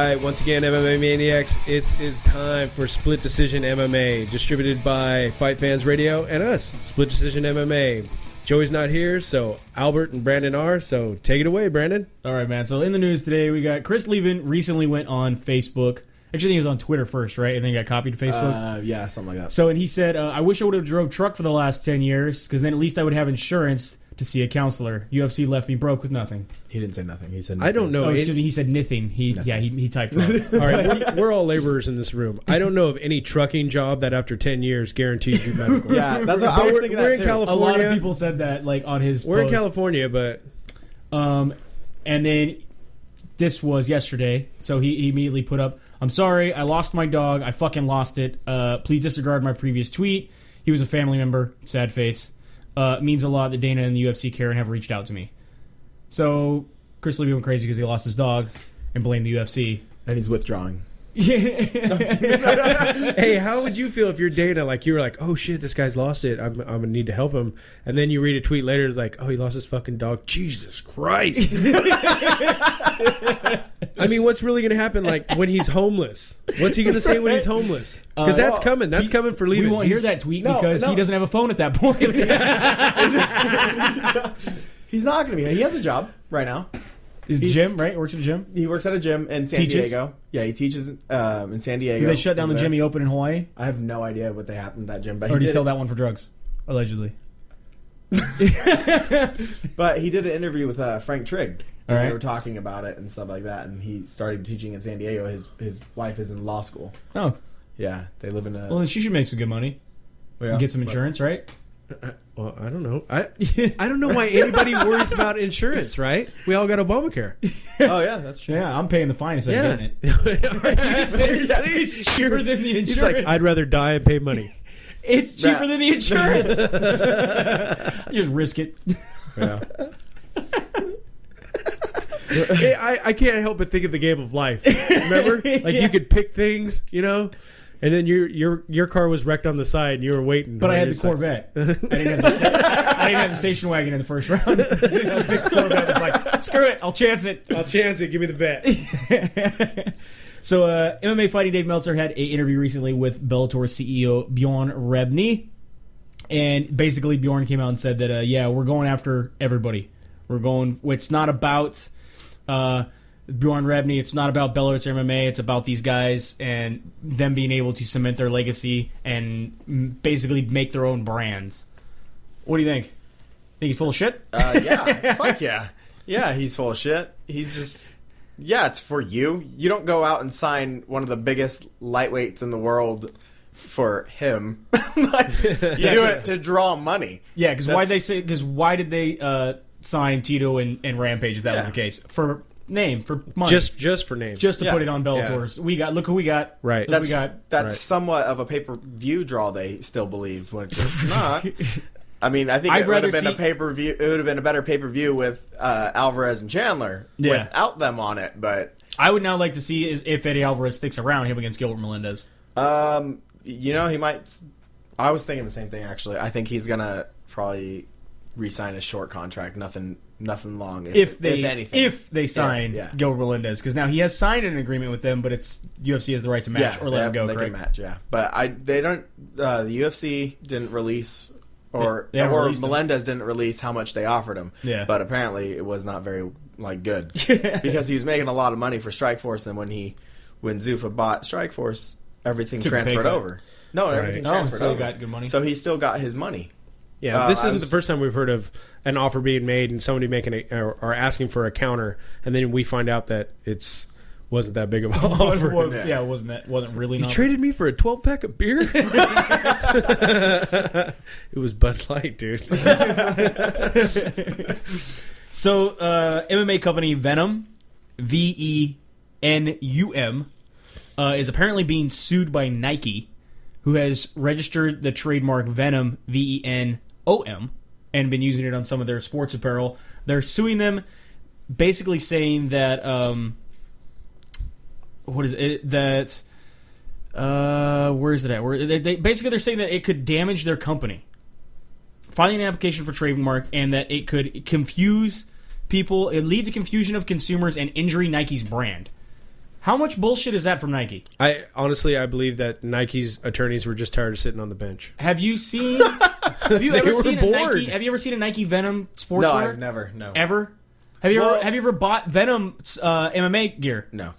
right, once again, MMA Maniacs, it is time for Split Decision MMA, distributed by Fight Fans Radio and us, Split Decision MMA. Joey's not here, so Albert and Brandon are, so take it away, Brandon. All right, man. So in the news today, we got Chris Leben recently went on Facebook. Actually, I think he was on Twitter first, right? And then he got copied to Facebook. Yeah, something like that. So, and he said, I wish I would have drove truck for the last 10 years, because then at least I would have insurance to see a counselor. UFC left me broke with nothing. He didn't say nothing. He said nothing. I don't know. Oh, excuse me, he said nothing. He typed wrong. All right, we're all laborers in this room. I don't know of any trucking job that after 10 years guarantees you medical. Yeah, that's what I was thinking. We're that in too. California. A lot of people said that, like, on his We're post. in California, but... And then this was yesterday, so he immediately put up, I'm sorry, I lost my dog. I fucking lost it. Please disregard my previous tweet. He was a family member. Sad face. It means a lot that Dana and the UFC care and have reached out to me. So Chris Levy went crazy because he lost his dog and blamed the UFC. And he's withdrawing. Hey, how would you feel if you're Dana, like you were like, oh shit, this guy's lost it, I'm gonna need to help him, and then you read a tweet later, it's like, oh, he lost his fucking dog. Jesus Christ. I mean, what's really gonna happen, like, when he's homeless? What's he gonna say when he's homeless? Because that's coming for Levy. We won't hear that tweet because he doesn't have a phone at that point. He's not going to be. He has a job right now. His gym, right? Works at a gym? He works at a gym in San Diego. Yeah, he teaches in San Diego. Did they shut down the gym he opened in Hawaii? I have no idea what they happened at that gym. But or did he sell that one for drugs? Allegedly. But he did an interview with Frank Trigg. All right. They were talking about it and stuff like that. And he started teaching in San Diego. His wife is in law school. Oh. Yeah, they live in a... Well, then she should make some good money. Yeah, and get some insurance, right? Well, I don't know. I don't know why anybody worries about insurance, right? We all got Obamacare. Oh, yeah, that's true. Yeah, I'm paying the fine instead of getting it. Seriously? It's cheaper than the insurance. He's like, I'd rather die and pay money. It's cheaper than the insurance. I just risk it. Yeah. I can't help but think of the game of life. Remember? Like, you could pick things, you know? And then your car was wrecked on the side, and you were waiting. But I had the Corvette. I didn't have the station wagon in the first round. The Corvette was like, screw it, I'll chance it. Give me the bet. So, MMA Fighting Dave Meltzer had an interview recently with Bellator CEO Bjorn Rebney. And basically, Bjorn came out and said that, we're going after everybody. It's not about... Bjorn Rebney, it's not about Bellator MMA, it's about these guys and them being able to cement their legacy and basically make their own brands. What do you think? Think he's full of shit? Yeah, fuck yeah. Yeah, he's full of shit. He's just... Yeah, it's for you. You don't go out and sign one of the biggest lightweights in the world for him. You do it to draw money. Yeah, because why did they sign Tito and Rampage if that was the case? For money. Just for name. Just to put it on Bellator's. Yeah. Look who we got. Right. That's somewhat of a pay-per-view draw, they still believe, which it's not. I mean, I think it would have been a pay-per-view. It would have been a better pay-per-view with Alvarez and Chandler without them on it. But I would now like to see if Eddie Alvarez sticks around him against Gilbert Melendez. He might. I was thinking the same thing, actually. I think he's gonna probably re-sign a short contract. Nothing long. If they sign Gilbert Melendez, because now he has signed an agreement with them, but it's UFC has the right to match or let him go. They can match, but they don't. The UFC didn't release, or Melendez didn't release how much they offered him. Yeah, but apparently it was not very good because he was making a lot of money for Strikeforce, and when Zuffa bought Strikeforce, everything transferred over. No, everything transferred over. He got good money. So he still got his money. Yeah, this isn't the first time we've heard of an offer being made and somebody making or asking for a counter, and then we find out that wasn't that big of an offer. Wasn't really. You traded me for a 12-pack of beer? It was Bud Light, dude. So, MMA company Venom, VENUM, is apparently being sued by Nike, who has registered the trademark Venom, VENOM, and been using it on some of their sports apparel. They're suing them, basically saying that what is it? That where is it at? They're saying that it could damage their company. Filing an application for trademark, and that it could confuse people. It lead to confusion of consumers and injury Nike's brand. How much bullshit is that from Nike? I believe that Nike's attorneys were just tired of sitting on the bench. Have you seen? Have you ever seen a Nike? Have you ever seen a Nike Venom sportswear? No, I've never. No. Ever? Have you ever bought Venom MMA gear? No.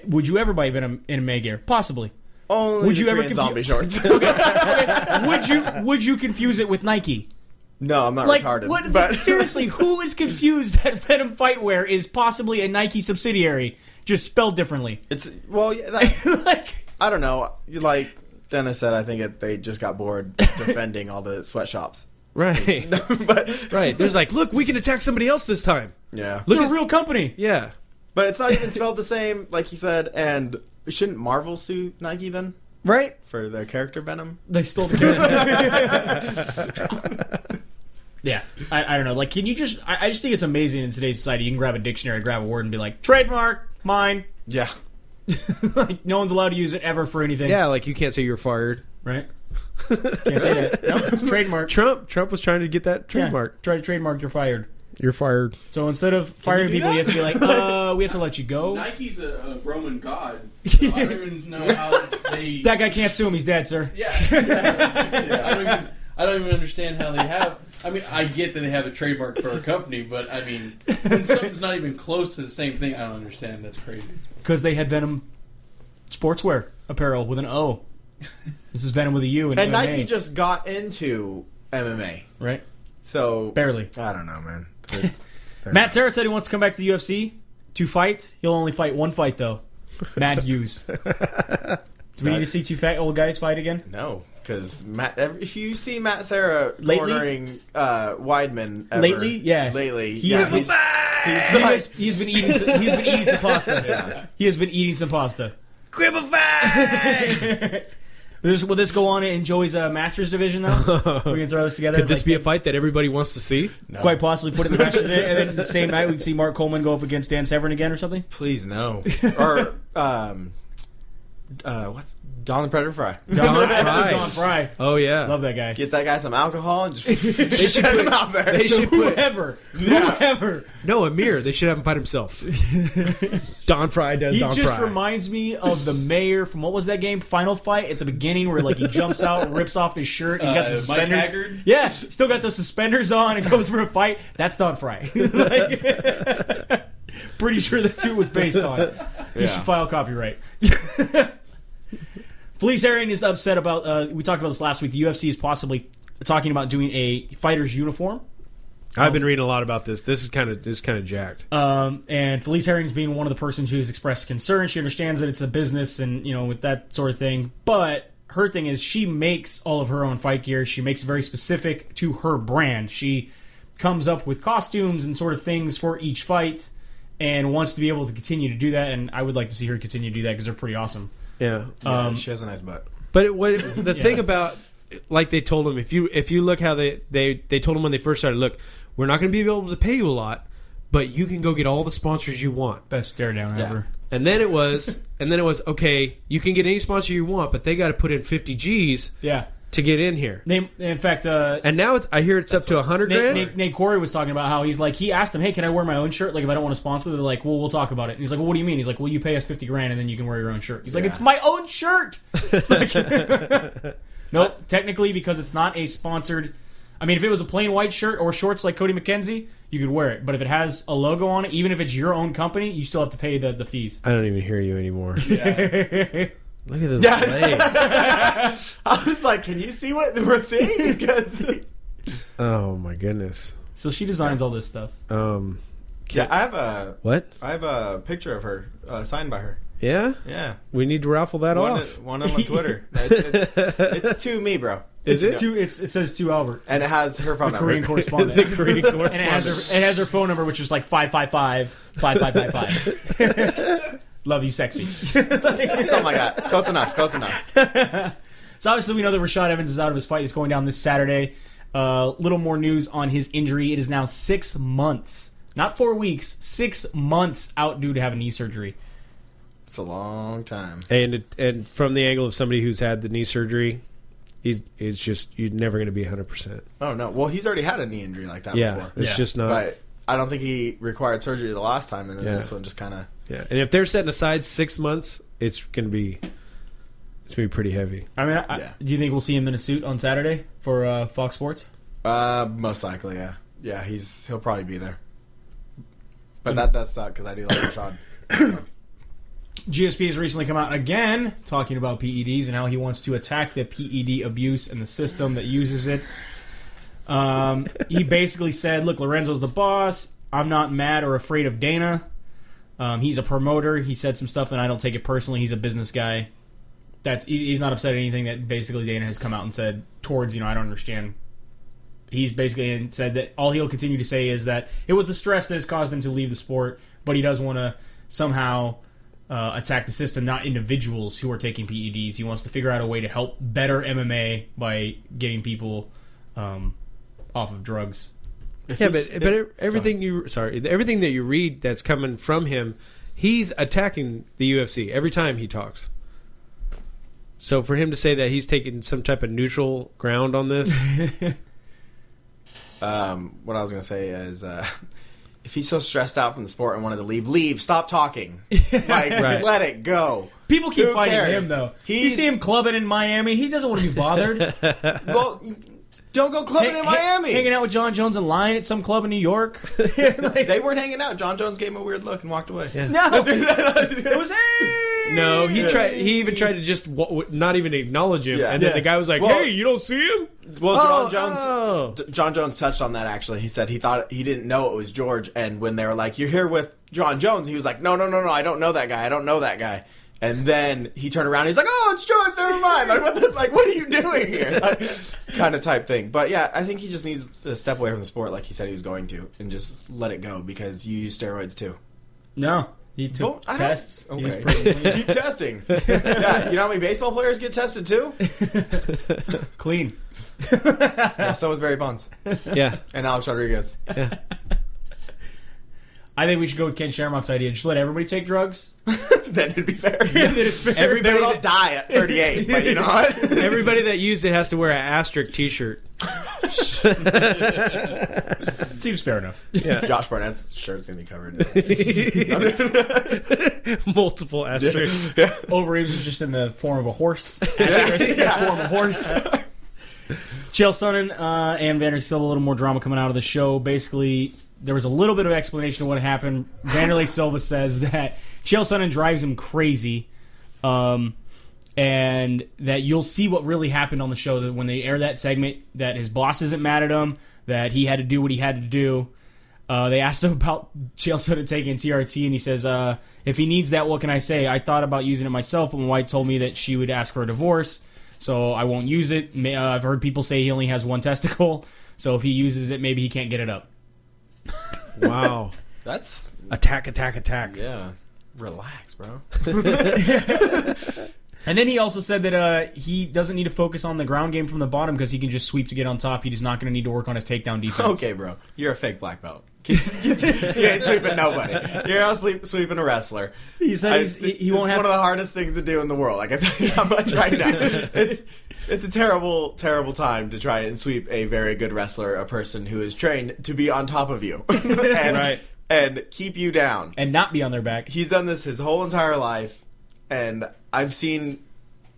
Would you ever buy Venom MMA gear? Possibly. Only would you ever zombie shorts? Okay. Would you confuse it with Nike? No, I'm not retarded. But seriously, who is confused that Venom Fightwear is possibly a Nike subsidiary, just spelled differently? It's I don't know. Like Dennis said, I think they just got bored defending all the sweatshops. Right. Right. There's like, look, we can attack somebody else this time. Yeah. Look, they're a real company. Yeah. But it's not even spelled the same, like he said. And shouldn't Marvel sue Nike then? Right. For their character Venom? They stole the character. Yeah. I don't know. Like, can you just... I just think it's amazing in today's society. You can grab a dictionary, grab a word, and be like, trademark, mine. Yeah. Like, no one's allowed to use it ever for anything. Yeah, like you can't say you're fired. Right? Can't say that. No, it's trademark. Trump was trying to get that trademark. Yeah, try to trademark, you're fired. You're fired. So instead of firing people, you have to be like, we have to let you go. Nike's a Roman god. So I don't even know how they... That guy can't sue him. He's dead, sir. Yeah. I don't even understand how they have... I mean, I get that they have a trademark for a company, but I mean, when something's not even close to the same thing, I don't understand. That's crazy. Because they had Venom sportswear apparel with an O. This is Venom with a U. And Nike just got into MMA. Right. So... Barely. I don't know, man. Matt Serra said he wants to come back to the UFC to fight. He'll only fight one fight, though. Matt Hughes. Do we need to see two fat old guys fight again? No. Because if you see Matt Serra cornering Weidman lately, he's been eating some pasta. Yeah. He has been eating some pasta. Gribble fight! Will this go on in Joey's Masters division, though? We're going to throw this together. Could this be a fight that everybody wants to see? No. Quite possibly put it in the Masters division, and then the same night we can see Mark Coleman go up against Dan Severn again or something? Please, no. Or, what's Don the Predator Fry? Don Fry. Oh, yeah. Love that guy. Get that guy some alcohol and just shut him out there. They should put whoever. No, Amir. They should have him fight himself. Don Fry does Don Fry. He just reminds me of the mayor from, what was that game? Final Fight at the beginning where like he jumps out, rips off his shirt, and he got the suspenders. Mike Haggard? Yeah, still got the suspenders on and goes for a fight. That's Don Fry. Pretty sure that's who it was based on. You should file copyright. Felice Arian is upset about, we talked about this last week, the UFC is possibly talking about doing a fighter's uniform. I've been reading a lot about this. This is kind of jacked. And Felice Arian being one of the persons who's expressed concern. She understands that it's a business and, with that sort of thing. But her thing is she makes all of her own fight gear. She makes it very specific to her brand. She comes up with costumes and sort of things for each fight and wants to be able to continue to do that. And I would like to see her continue to do that because they're pretty awesome. Yeah. She has a nice butt. But the thing about, like they told him, if you look how they told him when they first started, look, we're not going to be able to pay you a lot, but you can go get all the sponsors you want. Best stare down ever. And then it was okay, you can get any sponsor you want, but they got to put in 50 G's. Yeah. To get in here. In fact, and now I hear it's up to 100 grand. Nate Corey was talking about how he asked him, hey, can I wear my own shirt? Like, if I don't want to sponsor, they're like, well, we'll talk about it. And he's like, well, what do you mean? He's like, well, you pay us 50 grand and then you can wear your own shirt. He's like, it's my own shirt. Nope, technically, because it's not a sponsored. I mean, if it was a plain white shirt or shorts like Cody McKenzie, you could wear it. But if it has a logo on it, even if it's your own company, you still have to pay the fees. I don't even hear you anymore. Yeah. Look at those legs. I was like, can you see what we're seeing? Because oh my goodness. So she designs all this stuff. I have a picture of her signed by her. Yeah? Yeah. We need to raffle that off. One on Twitter. It's to me, bro. It says to Albert. And it has her phone number. Korean correspondent. The Korean correspondent. And it has her phone number, which is like 555-5555. Love you, sexy. Something like that. Close enough. So obviously we know that Rashad Evans is out of his fight. He's going down this Saturday. Little more news on his injury. It is now 6 months. Not 4 weeks. 6 months out due to have a knee surgery. It's a long time. And from the angle of somebody who's had the knee surgery, he's just, you're never going to be 100%. Oh, no. Well, he's already had a knee injury like that before. It's just not. But I don't think he required surgery the last time, and then this one just kind of... Yeah, and if they're setting aside 6 months, it's gonna be pretty heavy. I mean, do you think we'll see him in a suit on Saturday for Fox Sports? Most likely, yeah. Yeah, he'll probably be there. But that does suck because I do like Rashad. GSP has recently come out again talking about PEDs and how he wants to attack the PED abuse and the system that uses it. He basically said, look, Lorenzo's the boss. I'm not mad or afraid of Dana. He's a promoter. He said some stuff and I don't take it personally. He's a business guy. He's not upset at anything that basically Dana has come out and said towards, I don't understand. He's basically said that all he'll continue to say is that it was the stress that has caused him to leave the sport, but he does want to somehow attack the system, not individuals who are taking PEDs. He wants to figure out a way to help better MMA by getting people off of drugs. But everything everything that you read that's coming from him, he's attacking the UFC every time he talks. So for him to say that he's taking some type of neutral ground on this, what I was going to say is, if he's so stressed out from the sport and wanted to leave. Stop talking. Let it go. People keep fighting him, though. You see him clubbing in Miami. He doesn't want to be bothered. Well, don't go clubbing in Miami. Hanging out with John Jones in line at some club in New York. They weren't hanging out. John Jones gave him a weird look and walked away. Yeah. No. It was, hey! No, he even tried to just not even acknowledge him. Yeah. And then the guy was like, hey, you don't see him? Well, John Jones touched on that, actually. He said he didn't know it was George. And when they were like, you're here with John Jones, he was like, no, I don't know that guy. And then he turned around and he's like, oh, it's George, never mind. What are you doing here? Kind of type thing. But yeah, I think he just needs to step away from the sport like he said he was going to and just let it go because you use steroids too. No. He took tests. Okay. Keep testing. Yeah, you know how many baseball players get tested too? Clean. Yeah, so was Barry Bonds. Yeah. And Alex Rodriguez. Yeah. I think we should go with Ken Shamrock's idea. Just let everybody take drugs. Then it'd be fair. Then it's fair. They would all die at 38, but you know what? Everybody that used it has to wear an asterisk t-shirt. Seems fair enough. Yeah. Josh Barnett's shirt's going to be covered. Multiple asterisks. Yeah. Overeems is just in the form of a horse. Asterisk is in the form of a horse. Chael Sonnen and Vanderlei Silva, a little more drama coming out of the show. Basically, there was a little bit of explanation of what happened. Vanderlei Silva says that Chael Sonnen drives him crazy, and that you'll see what really happened on the show. That when they air that segment, that his boss isn't mad at him, that he had to do what he had to do. They asked him about Chael Sonnen taking TRT, and he says, if he needs that, what can I say? I thought about using it myself, but my wife told me that she would ask for a divorce, so I won't use it. I've heard people say he only has one testicle, so if he uses it, maybe he can't get it up. Wow. That's... Attack. Yeah. Relax, bro. And then he also said that he doesn't need to focus on the ground game from the bottom because he can just sweep to get on top. He's not going to need to work on his takedown defense. Okay, bro. You're a fake black belt. You ain't sweeping nobody. You're out sweeping a wrestler. He said he won't have... It's one of the hardest things to do in the world. I can tell you how much right now. It's a terrible, terrible time to try and sweep a very good wrestler, a person who is trained to be on top of you. And keep you down. And not be on their back. He's done this his whole entire life. And I've seen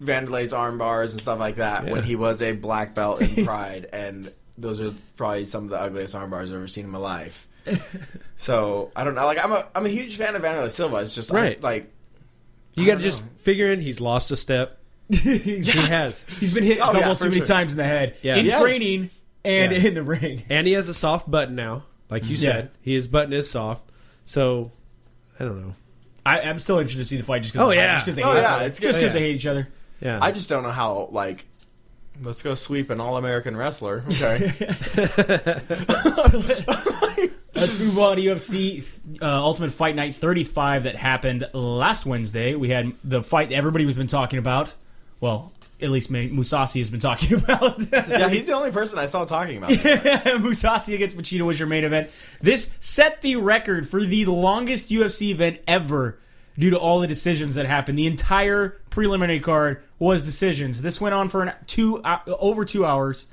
Vanderlei's arm bars and stuff like that when he was a black belt in Pride. And those are probably some of the ugliest arm bars I've ever seen in my life. So, I don't know. Like, I'm a huge fan of Vanderlei Silva. It's just, you got to just figure in he's lost a step. He has. He's been hit a couple too many times in the head. Yeah. In training and in the ring. And he has a soft button now. Like you said. His button is soft. So, I don't know. I'm still interested to see the fight just because they hate each other. Yeah. I just don't know how, let's go sweep an All-American wrestler. Okay. Let's move on to UFC Ultimate Fight Night 35 that happened last Wednesday. We had the fight everybody has been talking about. Well, at least Mousasi has been talking about. Yeah, he's the only person I saw talking about Mousasi against Machida was your main event. This set the record for the longest UFC event ever due to all the decisions that happened. The entire preliminary card was decisions. This went on for over 2 hours.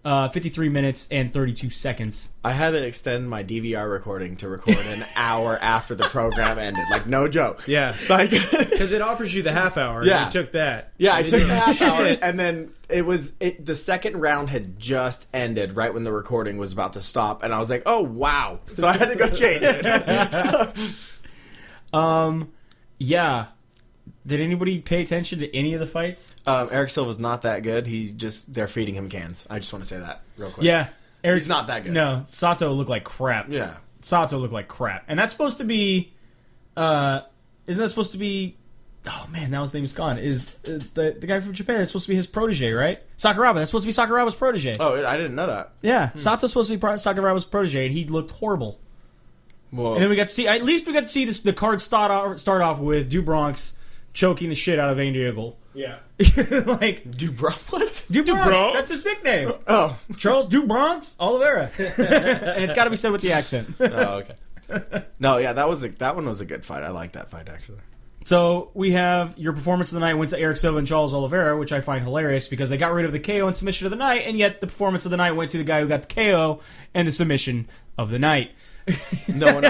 53 minutes and 32 seconds. I had to extend my DVR recording to record an hour after the program ended. Like, no joke. Yeah. Like, because it offers you the half hour. Yeah. And you took that. Yeah, I took the half hour, and then the second round had just ended right when the recording was about to stop, and I was like, oh, wow. So I had to go change it. Yeah. Did anybody pay attention to any of the fights? Eric Silva's not that good. They're feeding him cans. I just want to say that real quick. Yeah. He's not that good. No, Sato looked like crap. Yeah. Sato looked like crap. And that's supposed to be... isn't that supposed to be... Oh, man, now his name is gone. Is the guy from Japan? It's supposed to be his protege, right? Sakuraba. That's supposed to be Sakuraba's protege. Oh, I didn't know that. Yeah. Sato's supposed to be Sakuraba's protege, and he looked horrible. Whoa. And then we got to see... At least we got to see the card start off with Dubronx choking the shit out of Van Diegel. Yeah. Like... Dubronx? What? Dubronx. That's his nickname. Oh. Charles Dubronx Oliveira. And it's got to be said with the accent. Oh, okay. No, yeah, that one was a good fight. I like that fight, actually. So we have your performance of the night went to Eric Silva and Charles Oliveira, which I find hilarious because they got rid of the KO and submission of the night, and yet the performance of the night went to the guy who got the KO and the submission of the night. No one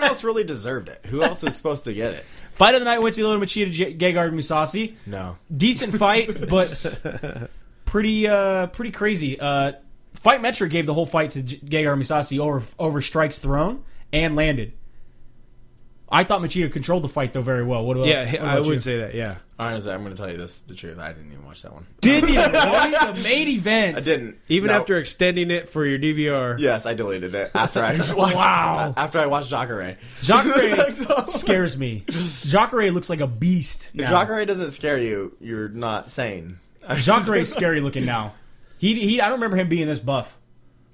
else really deserved it. Who else was supposed to get it? Fight of the night went to Lyoto Machida, Gegard Mousasi. No. Decent fight, but pretty crazy. Fight Metric gave the whole fight to Gegard Mousasi over strikes thrown and landed. I thought Machida controlled the fight, though, very well. What about I would say that, yeah. Honestly, I'm going to tell you the truth. I didn't even watch that one. Didn't even watch the main event? I didn't. Even after extending it for your DVR. Yes, I deleted it after I watched after I watched Jacare. Jacare scares me. Jacare looks like a beast now. If Jacare doesn't scare you, you're not sane. Jacare is scary looking now. I don't remember him being this buff.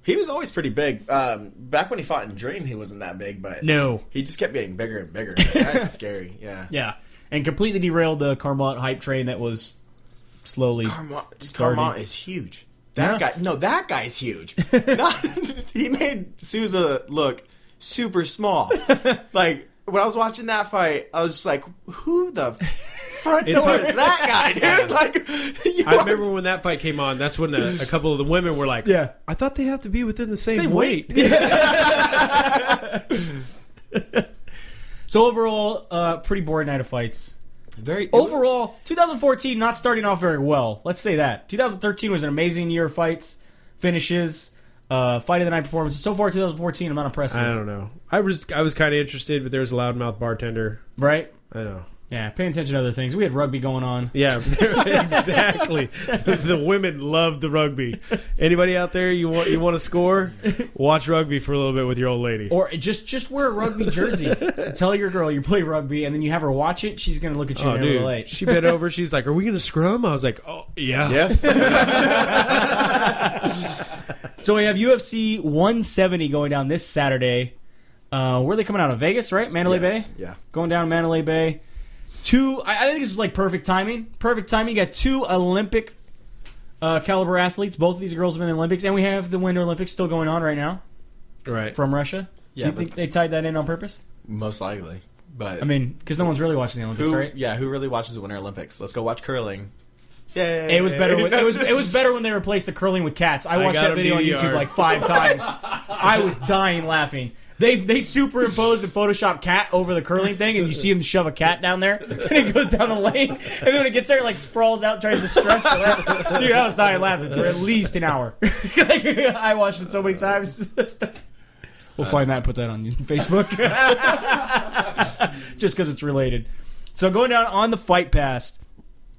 He was always pretty big. Back when he fought in Dream, he wasn't that big, but no, he just kept getting bigger and bigger. That's scary. Yeah, yeah, and completely derailed the Carmont hype train that was slowly. Carmont is huge. That guy's huge. He made Souza look super small. Like when I was watching that fight, I was just like, "Who the front door is that guy, dude?" Like, I remember when that fight came on. That's when a couple of the women were like, "Yeah, I thought they have to be within the same weight." So overall, pretty boring night of fights. Overall, 2014 not starting off very well. Let's say that. 2013 was an amazing year of fights, finishes, fight of the night performances. So far, 2014, I'm not impressed with. I don't know. I was kind of interested, but there's a loudmouth bartender. Right? I know. Yeah, paying attention to other things. We had rugby going on. Yeah, exactly. The women loved the rugby. Anybody out there you want to score? Watch rugby for a little bit with your old lady, or just wear a rugby jersey. Tell your girl you play rugby, and then you have her watch it. She's gonna look at you and relate. She bent over. She's like, "Are we gonna scrum?" I was like, "Oh yeah, yes." So we have UFC 170 going down this Saturday. Where are they coming out of? Vegas, right? Mandalay Bay. Yeah, going down Mandalay Bay. I think this is like perfect timing. Perfect timing. You got two Olympic caliber athletes. Both of these girls have been in the Olympics, and we have the Winter Olympics still going on right now. Right. From Russia. Yeah. You think they tied that in on purpose? Most likely. But I mean, because no one's really watching the Olympics, right? Yeah, who really watches the Winter Olympics? Let's go watch curling. Yay. It was better. It was better when they replaced the curling with cats. I watched that video on YouTube like 5 times. I was dying laughing. They superimposed the Photoshop cat over the curling thing, and you see him shove a cat down there, and it goes down the lane, and then when it gets there, it like sprawls out, tries to stretch. Dude, I was dying laughing for at least an hour. I watched it so many times. We'll find that and put that on Facebook. Just because it's related. So going down on the Fight Pass,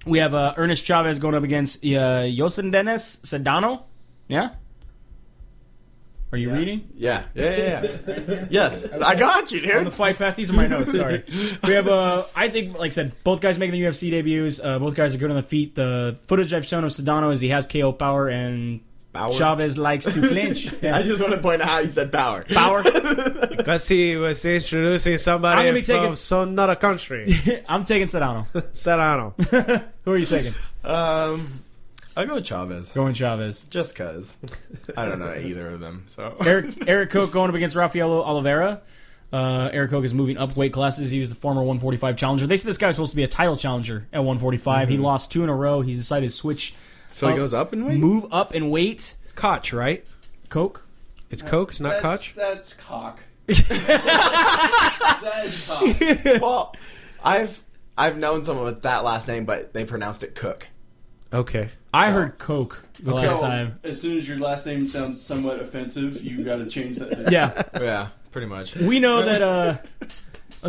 we have Ernest Chavez going up against Yosendenis Sedano. Yeah? Are you reading? Yeah. Yes, I got you, dude. On the Fight Pass, these are my notes. Sorry. We have, I think, like I said, both guys making the UFC debuts. Both guys are good on the feet. The footage I've shown of Sedano is he has KO power, and Chavez likes to clinch. Yeah. I just want to point out how you said power. Power? Because he was introducing somebody from another country. I'm taking Sedano. Sedano. Who are you taking? I'll go with Chavez. Going Chavez. Just because. I don't know either of them. So Eric Koch going up against Rafael Oliveira. Eric Koch is moving up weight classes. He was the former 145 challenger. They said this guy was supposed to be a title challenger at 145. Mm-hmm. He lost 2 in a row. He's decided to switch. So he goes up in weight? Move up in weight. Koch, right? Coke? It's Coke, it's not Koch? That's cock. That is cock. Well, I've known someone with that last name, but they pronounced it Cook. Okay. I heard Coke the last time. As soon as your last name sounds somewhat offensive, you got to change that. Yeah. Yeah, pretty much. We know that,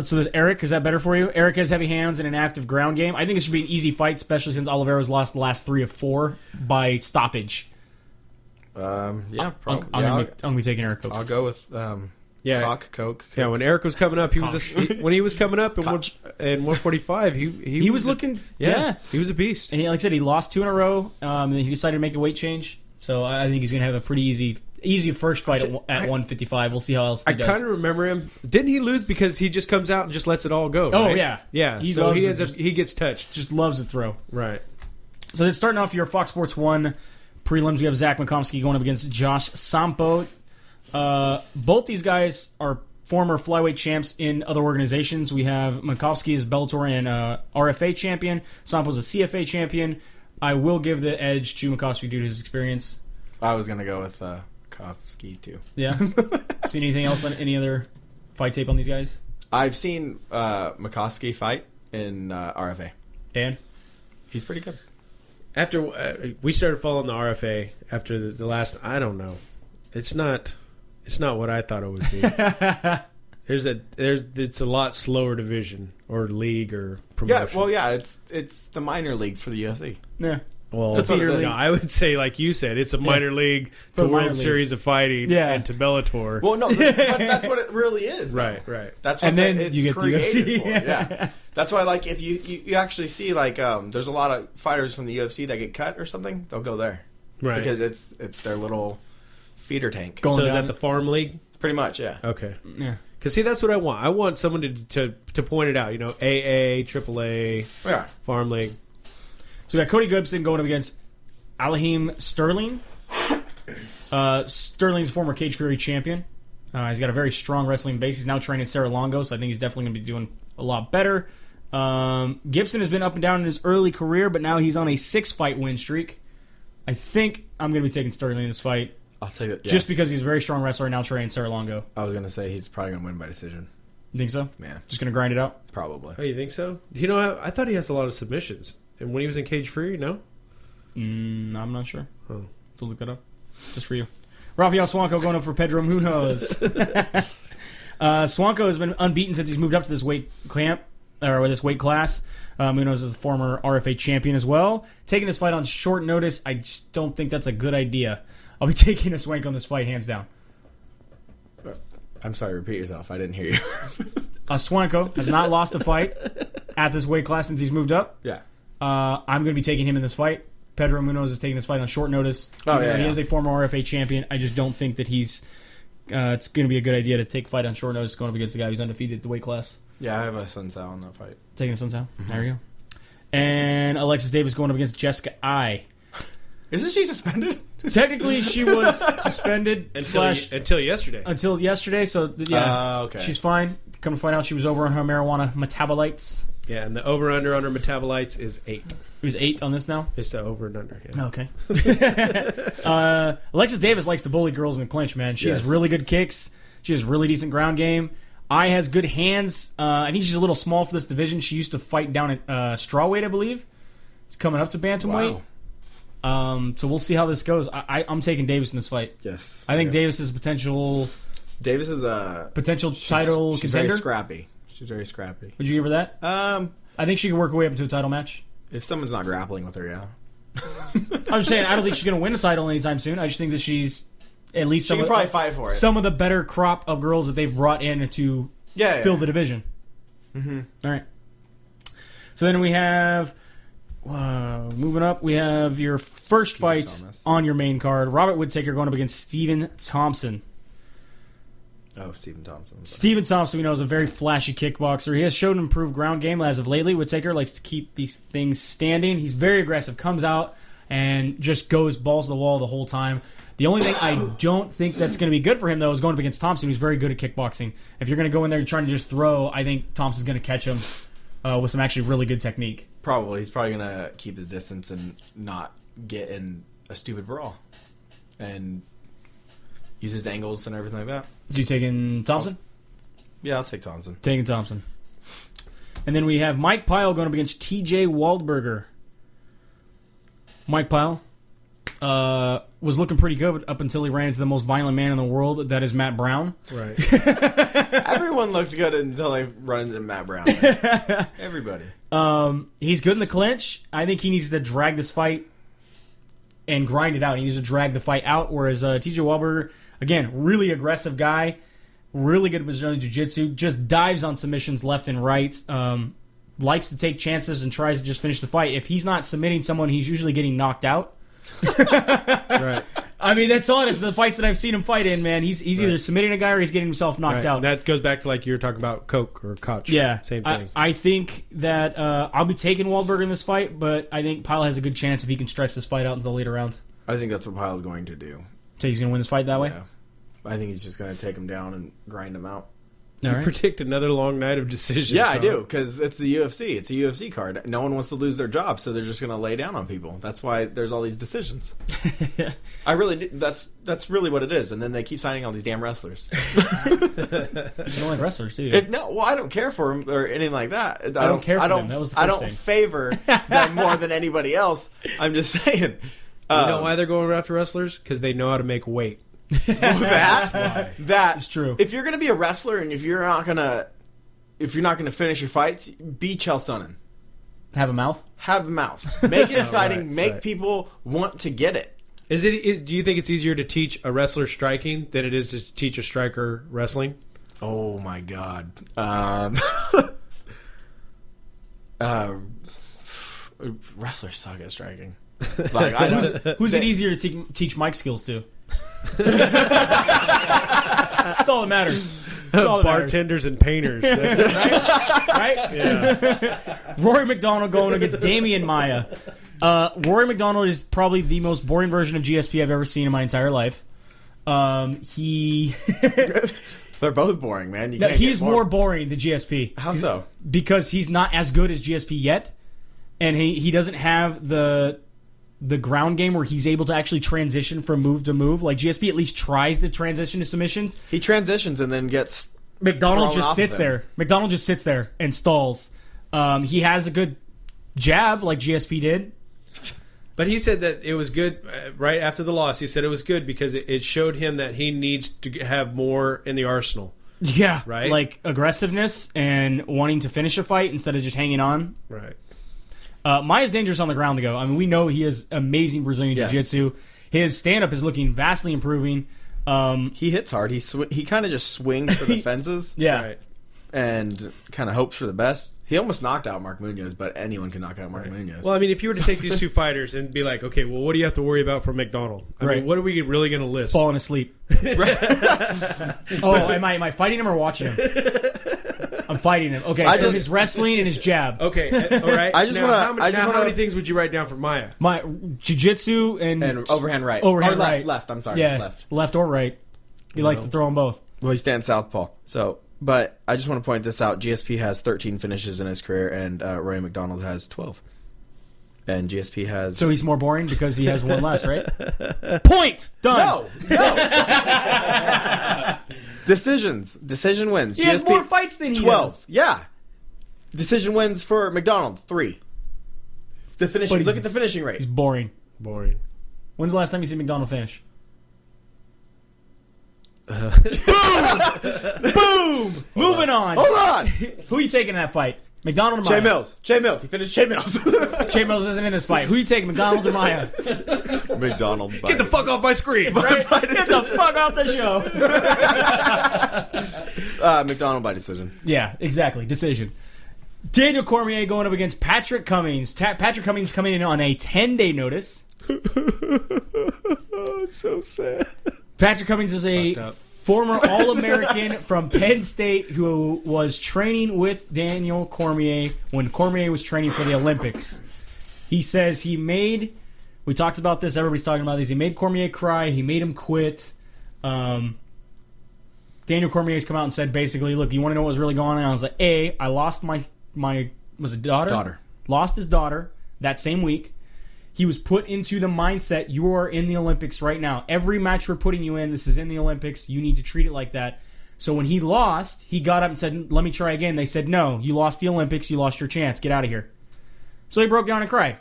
so there's Eric. Is that better for you? Eric has heavy hands and an active ground game. I think it should be an easy fight, especially since Oliveira's lost the last 3 of 4 by stoppage. Yeah, probably. I'm going to be taking Eric Coke. I'll go with Coke. Yeah, when Eric was coming up, when he was coming up in 145, he was looking. He was a beast. And like I said, he lost 2 in a row. And he decided to make a weight change. So I think he's going to have a pretty easy first fight at 155. We'll see how else he does. I kind of remember him. Didn't he lose because he just comes out and just lets it all go? Oh, right? Yeah. He gets touched. Just loves to throw. Right. So then starting off your Fox Sports 1 prelims, we have Zach Makovsky going up against Josh Sampo. Both these guys are former flyweight champs in other organizations. We have Makovsky as Bellator and RFA champion. Sampo's a CFA champion. I will give the edge to Makovsky due to his experience. I was going to go with Makovsky, too. Yeah? Seen anything else on any other fight tape on these guys? I've seen Makovsky fight in RFA. And? He's pretty good. After we started following the RFA after the last, I don't know. It's not what I thought it would be. It's a lot slower division or league or promotion. It's the minor leagues for the UFC. Yeah. Well, I would say, like you said, it's a minor league to World Series of Fighting and to Bellator. Well, no, that's what it really is. Though. Right. That's what and then it's you get created the UFC. for. Yeah. That's why, like, if you actually see, like, there's a lot of fighters from the UFC that get cut or something, they'll go there. Right. Because it's their little feeder tank. So is that the farm league? Pretty much, yeah. Okay. Yeah. Because, see, that's what I want. I want someone to point it out. You know, AA, AAA, farm league. So we got Cody Gibson going up against Aljamain Sterling. Sterling's former Cage Fury champion. He's got a very strong wrestling base. He's now training Sarah Longo, so I think he's definitely going to be doing a lot better. Gibson has been up and down in his early career, but now he's on a 6-fight win streak. I think I'm going to be taking Sterling in this fight. I'll take it. Yes. Just because he's a very strong wrestler and now training Sarah Longo. I was going to say he's probably going to win by decision. You think so? Yeah. Just going to grind it out? Probably. Oh, you think so? You know, I thought he has a lot of submissions. And when he was in Cage Fury, no? I'm not sure. Oh. To look that up. Just for you. Rafael Swanko going up for Pedro Munoz. Swanko has been unbeaten since he's moved up to this weight class. Munoz is a former RFA champion as well. Taking this fight on short notice, I just don't think that's a good idea. I'll be taking a Swanko on this fight, hands down. I'm sorry, repeat yourself. I didn't hear you. Swanko has not lost a fight at this weight class since he's moved up. Yeah. I'm going to be taking him in this fight. Pedro Munoz is taking this fight on short notice. He is a former RFA champion. I just don't think that it's going to be a good idea to take a fight on short notice going up against a guy who's undefeated at the weight class. Yeah, I have a Sun Sao in that fight. Taking a Sun Sao? Mm-hmm. There we go. And Alexis Davis going up against Jessica Ai. Isn't she suspended? Technically, she was suspended until yesterday. Until yesterday, so okay. She's fine. Come to find out, she was over on her marijuana metabolites. Yeah, and the over-under on her metabolites is 8. It was 8 on this now? It's the over and under, yeah. Okay. Alexis Davis likes to bully girls in the clinch, man. She has really good kicks. She has really decent ground game. Ai has good hands. I think she's a little small for this division. She used to fight down at strawweight, I believe. She's coming up to bantamweight. Wow. So we'll see how this goes. I'm taking Davis in this fight. Yes. I think Davis is potential... Davis is a... Potential title contender? She's very scrappy. She's very scrappy. Would you give her that? I think she can work her way up into a title match. If someone's not grappling with her, yeah. I'm just saying, I don't think she's going to win a title anytime soon. I just think that she's at least she can probably fight for it. Some of the better crop of girls that they've brought in to fill the division. Mm-hmm. All right. So then we have, moving up, we have your first fights on your main card. Robert Whittaker going up against Stephen Thompson. Oh, Stephen Thompson. Stephen Thompson, we know, is a very flashy kickboxer. He has shown improved ground game as of lately. Whittaker likes to keep these things standing. He's very aggressive, comes out, and just goes balls to the wall the whole time. The only thing I don't think that's going to be good for him, though, is going up against Thompson, who's very good at kickboxing. If you're going to go in there and trying to just throw, I think Thompson's going to catch him with some actually really good technique. Probably. He's probably going to keep his distance and not get in a stupid brawl. and use his angles and everything like that. So you taking Thompson? Yeah, I'll take Thompson. Taking Thompson. And then we have Mike Pyle going up against TJ Waldberger. Mike Pyle was looking pretty good up until he ran into the most violent man in the world, that is Matt Brown. Right. Everyone looks good until they run into Matt Brown. Everybody. He's good in the clinch. I think he needs to drag this fight and grind it out. He needs to drag the fight out, whereas TJ Waldberger, again, really aggressive guy, really good at Brazilian Jiu-Jitsu, just dives on submissions left and right, likes to take chances and tries to just finish the fight. If he's not submitting someone, he's usually getting knocked out. Right. I mean, that's honest. The fights that I've seen him fight in, man, he's either submitting a guy or he's getting himself knocked out. That goes back to like you were talking about Coke or Koch. Yeah. Same thing. I think that I'll be taking Waldberger in this fight, but I think Pyle has a good chance if he can stretch this fight out into the later rounds. I think that's what Pyle's going to do. So he's going to win this fight that way? Yeah. I think he's just going to take him down and grind him out. You predict another long night of decisions. Yeah, I do, because it's the UFC. It's a UFC card. No one wants to lose their job, so they're just going to lay down on people. That's why there's all these decisions. I really do. That's really what it is. And then they keep signing all these damn wrestlers. You don't like wrestlers, do you? I don't care for them or anything like that. I don't care for them. That was the first I don't thing. favor them more than anybody else. I'm just saying. You know why they're going after wrestlers? Because they know how to make weight. That is true. If you're going to be a wrestler and if you're not going to finish your fights, be Chael Sonnen. Have a mouth. Have a mouth. Make it exciting. Right, make right. people want to get it. Do you think it's easier to teach a wrestler striking than it is to teach a striker wrestling? Oh my God. Wrestlers suck at striking. Like, who's it easier to teach Mike skills to? That's all that matters. That's all that Bartenders and painters. right? Yeah. Rory McDonald going against Damian Maia. Rory McDonald is probably the most boring version of GSP I've ever seen in my entire life. They're both boring, man. He's more boring than GSP. How so? Because he's not as good as GSP yet, and he doesn't have the ground game where he's able to actually transition from move to move. Like GSP at least tries to transition to submissions. He transitions and then gets McDonald just sits there. McDonald just sits there and stalls. He has a good jab like GSP did. But he said that it was good right after the loss. He said it was good because it showed him that he needs to have more in the arsenal. Yeah. Right? Like aggressiveness and wanting to finish a fight instead of just hanging on. Right. Maia's dangerous on the ground, to go. I mean, we know he has amazing Brazilian Jiu-Jitsu. His stand-up is looking vastly improving. He hits hard. He kind of just swings for the fences. Yeah. Right. And kind of hopes for the best. He almost knocked out Mark Munoz, but anyone can knock out Mark Munoz. Well, I mean, if you were to take these two fighters and be like, okay, well, what do you have to worry about from McDonald? I mean, what are we really going to list? Falling asleep. Am I fighting him or watching him? I'm fighting him. Okay, so his wrestling and his jab. Okay, all right. I just want to. How many things would you write down for Maia? My jiu-jitsu and overhand right. Overhand right. Left. I'm sorry. Yeah, left or right. He likes to throw them both. Well, he stands southpaw. But I just want to point this out. GSP has 13 finishes in his career, and Rory McDonald has 12. And GSP has... So he's more boring because he has one less, right? Point! Done! No! Decisions. Decision wins. He has more fights than he 12. does. Yeah. Decision wins for McDonald. 3. The finishing. Look at the finishing rate. He's boring. Boring. When's the last time you seen McDonald finish? Boom! Moving on. Hold on. Who are you taking in that fight? McDonald or Maia? Che Mills. He finished Che Mills. Che Mills isn't in this fight. Who are you taking, McDonald or Maia? McDonald. Get the fuck off my screen. Right? Get the fuck off the show. McDonald by decision. Yeah, exactly. Decision. Daniel Cormier going up against Patrick Cummings. Patrick Cummings coming in on a 10-day notice. It's so sad. Patrick Cummings is a former All-American from Penn State who was training with Daniel Cormier when Cormier was training for the Olympics. He says we talked about this, everybody's talking about this, he made Cormier cry, he made him quit. Daniel Cormier's come out and said basically, look, you want to know what was really going on? I was like, I lost my was it daughter? Daughter. Lost his daughter that same week. He was put into the mindset, you are in the Olympics right now. Every match we're putting you in, this is in the Olympics. You need to treat it like that. So when he lost, he got up and said, let me try again. They said, no, you lost the Olympics. You lost your chance. Get out of here. So he broke down and cried.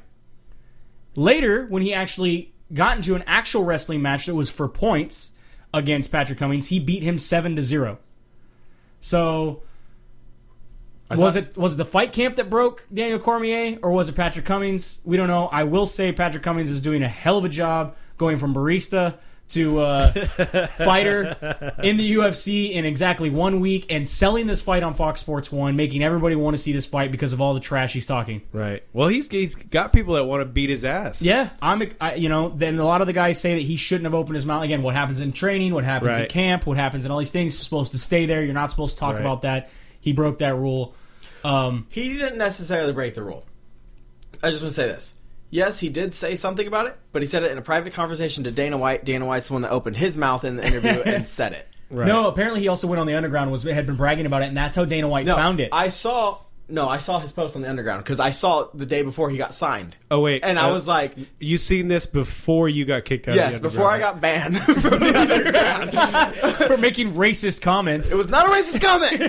Later, when he actually got into an actual wrestling match that was for points against Patrick Cummins, he beat him 7-0. So was it the fight camp that broke Daniel Cormier, or was it Patrick Cummins? We don't know. I will say Patrick Cummins is doing a hell of a job going from barista to fighter in the UFC in exactly 1 week, and selling this fight on Fox Sports 1, making everybody want to see this fight because of all the trash he's talking. Right. Well, he's got people that want to beat his ass. Yeah, then a lot of the guys say that he shouldn't have opened his mouth. Again, what happens in training, what happens at camp, what happens in all these things, you're supposed to stay there. You're not supposed to talk about that. He broke that rule. He didn't necessarily break the rule. I just want to say this. Yes, he did say something about it, but he said it in a private conversation to Dana White. Dana White's the one that opened his mouth in the interview and said it. Right. No, apparently he also went on the Underground and had been bragging about it, and that's how Dana White found it. I saw his post on the Underground because I saw it the day before he got signed. Oh, wait. And I was like... You seen this before you got kicked out of the Underground? Yes, before I got banned from the Underground. For making racist comments. It was not a racist comment!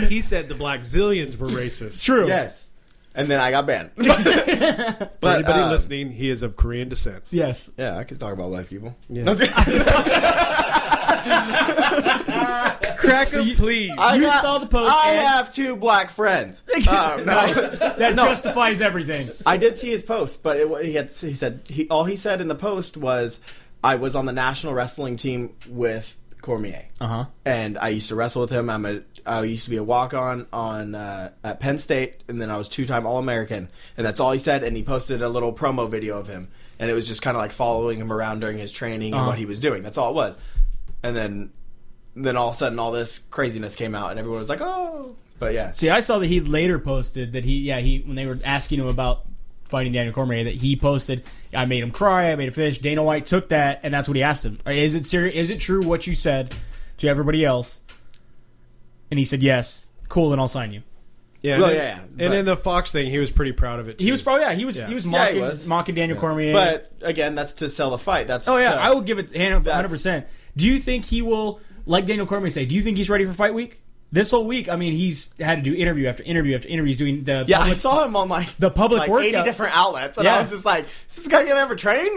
He said the Black Zillions were racist. True. Yes. And then I got banned. For anybody listening, he is of Korean descent. Yes. Yeah, I can talk about black people. Yeah. Cracker, please. You saw the post. I have 2 black friends. That justifies everything. I did see his post, but all he said in the post was, I was on the national wrestling team with Cormier. And I used to wrestle with him. I used to be a walk-on at Penn State, and then I was 2-time All-American. And that's all he said, and he posted a little promo video of him. And it was just kind of like following him around during his training and what he was doing. That's all it was. And then all of a sudden all this craziness came out, and everyone was like, oh. But yeah. See, I saw that he later posted that he when they were asking him about fighting Daniel Cormier, that he posted, I made him cry, I made him finish. Dana White took that, and that's what he asked him. Is it serious? Is it true what you said to everybody else? And he said, yes. Cool, then I'll sign you. Yeah, well, and in the Fox thing, he was pretty proud of it, too. He was probably, he was mocking Daniel Cormier. But, again, that's to sell the fight. I will give it 100%. Do you think he will, like Daniel Cormier say, do you think he's ready for fight week? This whole week, I mean, he's had to do interview after interview after interview. He's doing the public, I saw him on the public workout. 80 different outlets, and I was just like, is this guy gonna ever train?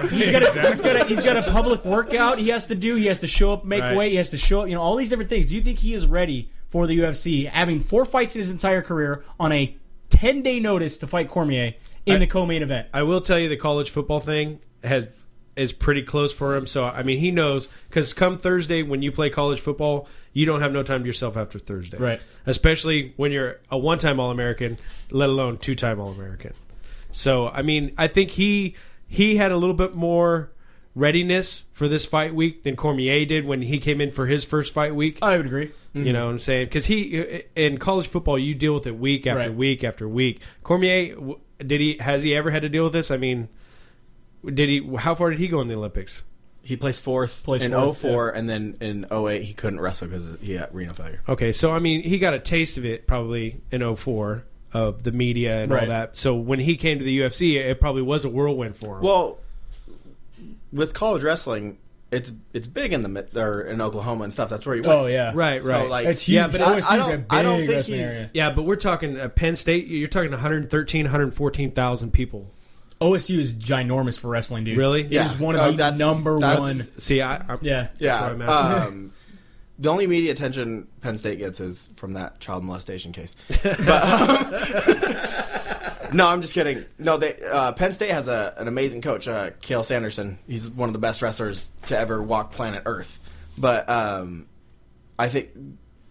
He's got a public workout he has to do. He has to show up, make weight. He has to show up, all these different things. Do you think he is ready for the UFC, having 4 fights in his entire career on a 10-day notice to fight Cormier in the co-main event? I will tell you the college football thing is pretty close for him. So, I mean, he knows, because come Thursday when you play college football, you don't have no time to yourself after Thursday. Right. Especially when you're a 1-time All-American, let alone 2-time All-American. So, I mean, I think he had a little bit more readiness for this fight week than Cormier did when he came in for his first fight week. I would agree. Mm-hmm. You know what I'm saying? Because in college football, you deal with it week after week after week. Cormier, has he ever had to deal with this? I mean, how far did he go in the Olympics? He placed fourth in 2004, and then in 2008 he couldn't wrestle because he had renal failure. Okay, so I mean, he got a taste of it probably in 2004 of the media and all that. So when he came to the UFC, it probably was a whirlwind for him. Well, with college wrestling, it's big in Oklahoma and stuff. That's where he went. Oh yeah, right. So it's huge. Yeah, but I don't think he's. Area. Yeah, but we're talking Penn State. You're talking 114,000 people. OSU is ginormous for wrestling, dude. Really? It is one of the number one. See, The only media attention Penn State gets is from that child molestation case. But, no, I'm just kidding. No, Penn State has an amazing coach, Cale Sanderson. He's one of the best wrestlers to ever walk planet Earth. But I think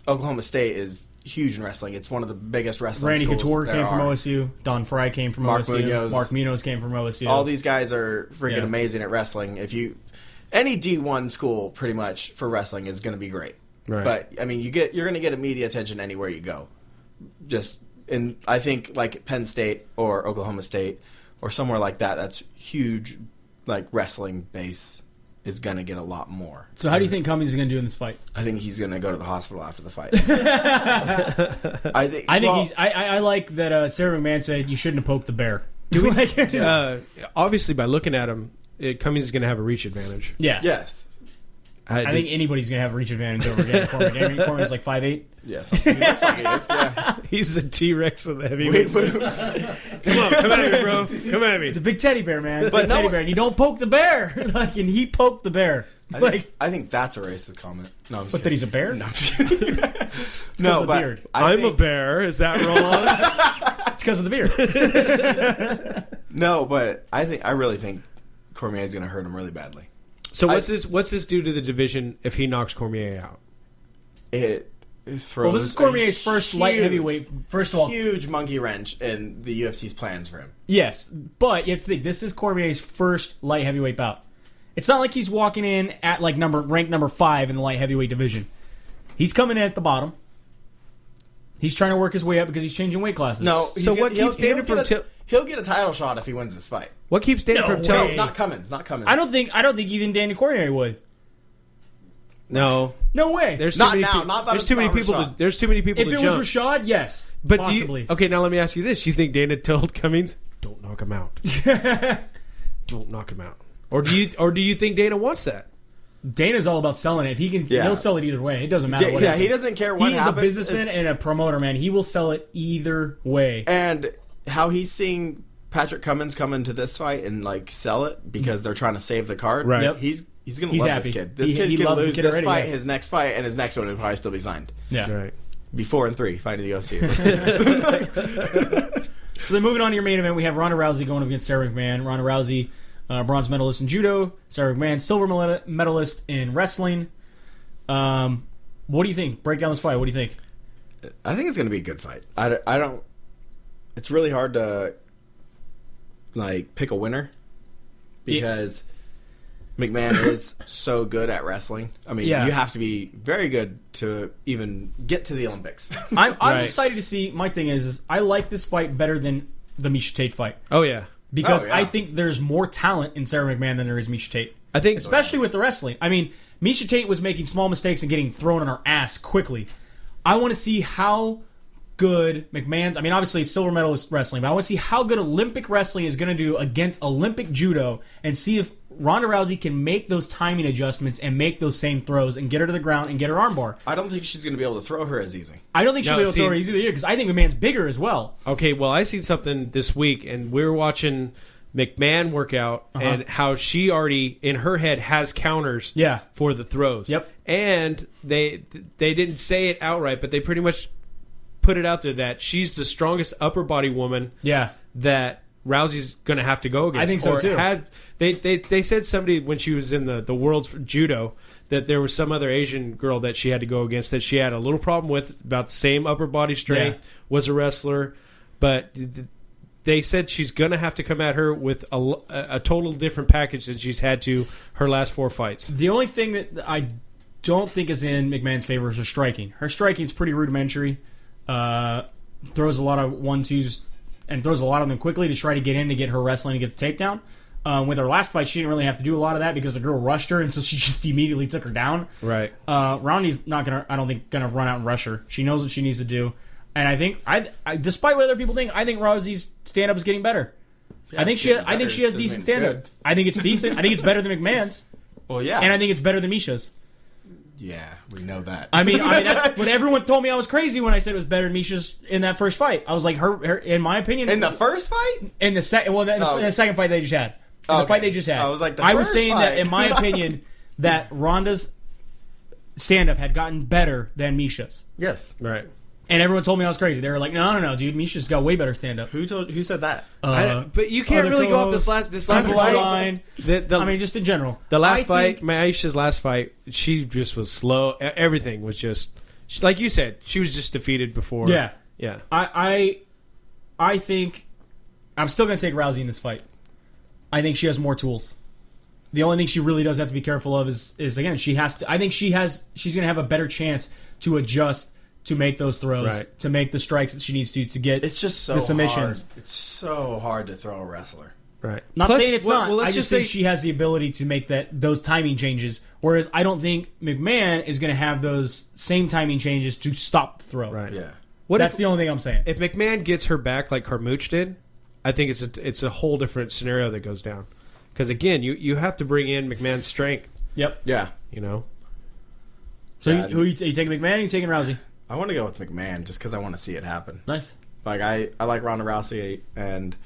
Oklahoma State is huge in wrestling. It's one of the biggest wrestling Randy schools Couture came from OSU. Don Fry came from OSU. Mark Munoz came from OSU. All these guys are freaking amazing at wrestling. Any D1 school pretty much for wrestling is going to be great. Right. But I mean, you're going to get media attention anywhere you go. I think like Penn State or Oklahoma State or somewhere like that. That's huge, like wrestling base is going to get a lot more. So how do you think Cummings is going to do in this fight? I think he's going to go to the hospital after the fight. I like that Sarah McMahon said you shouldn't have poked the bear. Do we obviously, by looking at him, Cummings is going to have a reach advantage. Yeah. Yes. I think anybody's going to have a reach advantage over Cormier. Cormier's like 5'8". Yes. He looks like he is, yeah. He's a T-Rex of the heavyweight. Come at me, bro. Come at me. It's a big teddy bear, man. Teddy bear. And you don't poke the bear. And he poked the bear. I think that's a racist comment. No, I'm just kidding. That he's a bear? No, I'm just kidding. No, but beard. I'm a bear. Is that wrong? It's because of the beard. No, but I really think Cormier is going to hurt him really badly. So what's this do to the division if he knocks Cormier out? It throws. Well, this is Cormier's first light heavyweight. First of all, huge monkey wrench in the UFC's plans for him. Yes, but you have to think this is Cormier's first light heavyweight bout. It's not like he's walking in at ranked number 5 in the light heavyweight division. He's coming in at the bottom. He's trying to work his way up because he's changing weight classes. No, so what keeps Dana from he'll get a title shot if he wins this fight. What keeps Dana from telling? Not Cummins. I don't think even Danny Cormier would. No way. There's too many people. There's too many people. If it was Rashad, yes, but possibly. Okay, now let me ask you this: you think Dana told Cummings, "Don't knock him out. Don't knock him out," or do you think Dana wants that? Dana's all about selling it. If he can, he'll sell it either way. It doesn't matter what. Yeah, he doesn't care what happens. He's a businessman and a promoter, man. He will sell it either way. And how he's seeing Patrick Cummins come into this fight and sell it because they're trying to save the card. Right. Yep. He's going to love happy. this kid. This kid can lose this fight, his next fight, and his next one will probably still be signed. Yeah. Right. Be 4-3 fighting the UFC. So then moving on to your main event, we have Ronda Rousey going up against Sarah McMahon. Ronda Rousey, bronze medalist in judo. Sarah McMahon, silver medalist in wrestling. What do you think? Break down this fight. What do you think? I think it's going to be a good fight. I don't. It's really hard to pick a winner because McMahon is so good at wrestling. I mean, you have to be very good to even get to the Olympics. I'm excited to see. My thing is I like this fight better than the Miesha Tate fight. Oh yeah. Because I think there's more talent in Sarah McMahon than there is Miesha Tate. I think, especially with the wrestling. I mean, Miesha Tate was making small mistakes and getting thrown on her ass quickly. I want to see how good McMahon's. I mean, obviously silver medalist wrestling, but I want to see how good Olympic wrestling is going to do against Olympic judo, and see if Ronda Rousey can make those timing adjustments and make those same throws and get her to the ground and get her armbar. I don't think she's going to be able to throw her as easy. I don't think she'll be able to throw her easy either because I think McMahon's bigger as well. Okay, well, I seen something this week, and we were watching McMahon workout and how she already in her head has counters for the throws. Yep. And they didn't say it outright, but they pretty much put it out there that she's the strongest upper body woman that Rousey's going to have to go against. I think so too. They said somebody when she was in the World's Judo that there was some other Asian girl that she had to go against that she had a little problem with, about the same upper body strength, was a wrestler, but they said she's going to have to come at her with a total different package than she's had to her last 4 fights. The only thing that I don't think is in McMahon's favor is her striking. Her striking is pretty rudimentary. Throws a lot of 1-2s and throws a lot of them quickly to try to get in to get her wrestling and get the takedown. With her last fight, she didn't really have to do a lot of that because the girl rushed her, and so she just immediately took her down. Right. Ronda's not gonna, I don't think, gonna run out and rush her. She knows what she needs to do. And I think, despite what other people think, I think Rousey's stand-up is getting better. I think she has decent stand-up. I think it's decent. I think it's better than McMahon's. Well, yeah. And I think it's better than Miesha's. Yeah, we know that. I mean, that's what everyone told me I was crazy when I said it was better than Miesha's in that first fight. I was like, her in my opinion, in the first fight, in the second, in the second fight they just had, the fight they just had. I was like, I was saying that in my opinion that Ronda's stand-up had gotten better than Miesha's. Yes, right. And everyone told me I was crazy. They were like, no, dude, Miesha's got way better stand-up. Who said that? But you can't really go off this last fight. I mean, just in general. The last fight, Miesha's last fight, she just was slow. Everything was just, like you said, she was just defeated before. Yeah. Yeah. I think I'm still going to take Rousey in this fight. I think she has more tools. The only thing she really does have to be careful of is again, she has to. I think she's going to have a better chance to adjust, to make those throws, to make the strikes that she needs to get. It's just so the submissions. hard. It's so hard to throw a wrestler. Right. Not saying it's not. Well, I just think she has the ability to make those timing changes. Whereas I don't think McMahon is going to have those same timing changes to stop the throw. Right. Yeah. That's the only thing I'm saying. If McMahon gets her back like Carmouche did, I think it's a whole different scenario that goes down. Because again, you have to bring in McMahon's strength. Yep. Yeah. You know. So who are you taking, McMahon or are you taking Rousey? I want to go with McMahon just because I want to see it happen. Nice. Like I like Ronda Rousey and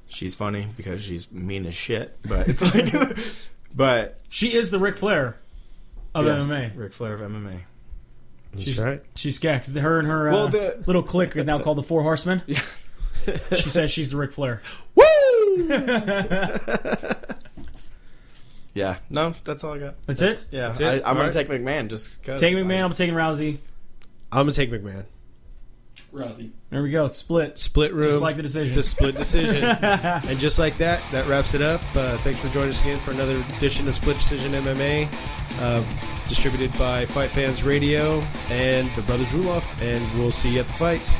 she's funny because she's mean as shit. But it's like, but she is the Ric Flare of MMA. Ric Flare of MMA. She's right. She's because her and her little clique is now called the Four Horsemen. Yeah. She says she's the Ric Flare. Woo! Yeah. No, that's all I got. That's it? Yeah. That's it? I'm going to take McMahon just because. Take McMahon. I'm taking Rousey. I'm gonna take McMahon. Rousey. There we go. It's split. Split room. Just like the decision. It's a split decision. And just like that wraps it up. Thanks for joining us again for another edition of Split Decision MMA, distributed by Fight Fans Radio and the Brothers Ruloff. And we'll see you at the fights.